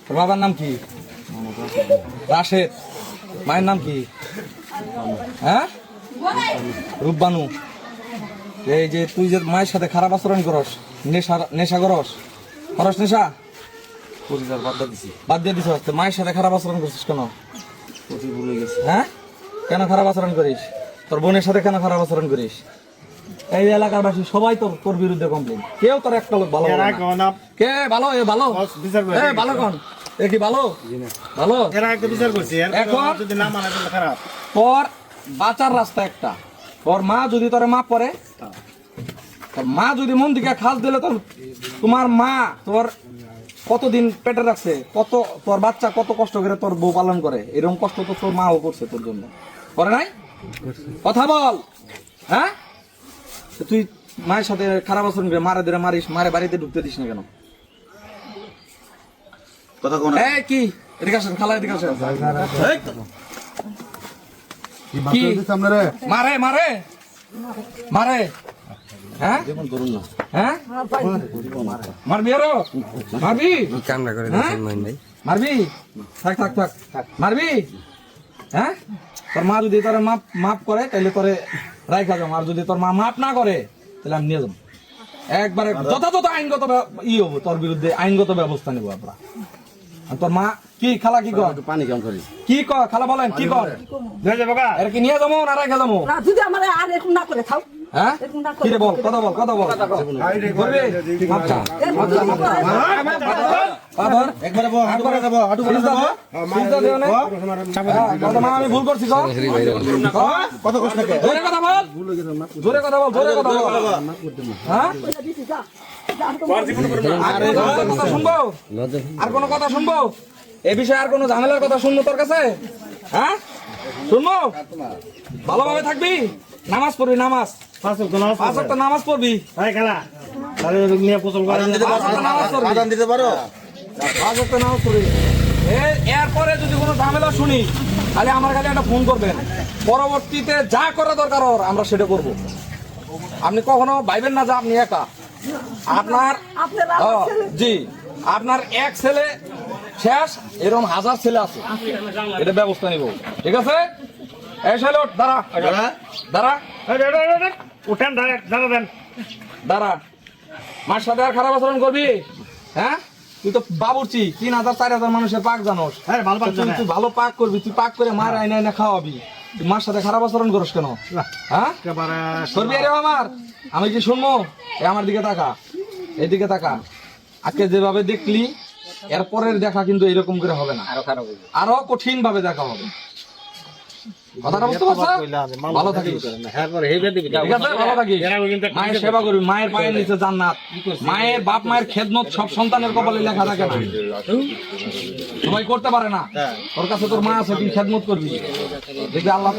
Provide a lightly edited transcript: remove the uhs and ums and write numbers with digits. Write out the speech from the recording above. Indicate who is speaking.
Speaker 1: তোর বাবার নাম কি? রাশেদ। মায়ের নাম কি? হ্যাঁ, রূপবানু। এই যে তুই যে মায়ের সাথে খারাপ আচরণ করস, নেশা করস, নেশা বাদ দিয়ে দিস। মায়ের সাথে খারাপ আচরণ করছিস কেন? হ্যাঁ, কেন খারাপ আচরণ করিস? তোর বোনের সাথে কেন খারাপ আচরণ করিস? এই এলাকার বাসী সবাই তোর বিরুদ্ধে কমপ্লেন, কেউ তোর একটা লোক ভালো না। কে ভালো? এ ভালো, এ ভালো কোন? এ কি ভালো? ভালো। এখন তোর বাঁচার রাস্তা একটা, তোর মা যদি তোর মাফ করে, তোর মা যদি মন দিকে খাস দিলে, তোমার মা তোর কতদিন পেটে রাখছে, কত তোর বাচ্চা কত কষ্ট করে তোর বউ পালন করে, এরকম কষ্ট তো তোর মাও করছে তোর জন্য, করে নাই? কথা বল। হ্যাঁ, তুই মায়ের সাথে খারাপ আচরণ করে মারে ধরে মারিস, মারে বাড়িতে ঢুকতে দিস না কেন? কথা কোন? এই কি এদিকে আসেন, খালা এদিকে আসেন। কি মারে মারে মারে? হ্যাঁ, হ্যাঁ, মারবি আরো? মারবি? মারবি? থাক থাক থাক, মারবি? হ্যাঁ, তোর মা যদি তোর মাফ করে তাহলে তোরে রাইখা যাবো, আর যদি তোর মা মাফ না করে তাহলে আমি নিয়ে যাবো একবারে যথাযথ আইনগত হবো, তোর বিরুদ্ধে আইনগত ব্যবস্থা নেবো আমরা। তোর মা কি খালা কি কর? পানি কম করি কি কর খালা, বলেন কি কর? এর কি নিয়ে যাবো না রাইখা যাবো?
Speaker 2: যদি আমার আর এরকম না করে খাও।
Speaker 1: হ্যাঁ, কি রে বল, কথা বল, কথা বল। করবি? আচ্ছা একবারে বল, হাঁটু করে দেবো, হাঁটু করে দেবো। আমি ভুল করছি, কত কষ্ট লাগে। জোরে কথা বল, জোরে কথা বল, জোরে কথা বল। হ্যাঁ, আর কথা শুনবো? আর কোনো কথা শুনবো? এ বিষয়ে আর কোনো ঝামেলার কথা শুনবো তোর কাছে? হ্যাঁ, শুনবো? ভালোভাবে থাকবি, নামাজ পড়বি, নামাজ পাঁচ ওয়াক্ত নামাজ পড়বি। এরপরে যদি কোনো ঝামেলা শুনি তাহলে আমার কাছে একটা ফোন করবেন, পরবর্তীতে যা করা দরকার আমরা সেটা করব। আপনি কখনো ভাইবেন না যে আপনি একা, আপনার জি আপনার এক ছেলে শেষ, এরকম হাজার ছেলে আছে, এটা ব্যবস্থা নিব। ঠিক আছে? এই ছেলে দাঁড়া, দাঁড়া,
Speaker 3: উঠেন, দাঁড়া দেন,
Speaker 1: দাঁড়া। মার সাথে আর খারাপ আচরণ করবি? হ্যাঁ, তুই তো বাবুর্চি, 3000-4000 মানুষের পাক জানোস। তুই ভালো পাক করবি, তুই পাক করে মার আইনা আইনা খাওয়াবি, তুই মার সাথে খারাপ আচরণ করিস কেন? হ্যাঁ, করবি? আরে আমার, আমি কি শুনবো? আমার দিকে তাকা, এইদিকে তাকা। আজকে যেভাবে দেখলি, এরপরের দেখা কিন্তু এরকম করে হবে না, আরো কঠিন ভাবে দেখা হবে। কথাটা বুঝতে পারছো? ভালো থাকিস, ভালো থাকিস, মায়ের সেবা করবি, মায়ের পায়ের নিচে জান্নাত। মায়ের বাপ মায়ের খেদমত সব সন্তানের কপালে লেখা থাকে না, সবাই করতে পারে না। তোর কাছে তোর মা আছে, তুই খেদমত করবি, দেখবি আল্লাহ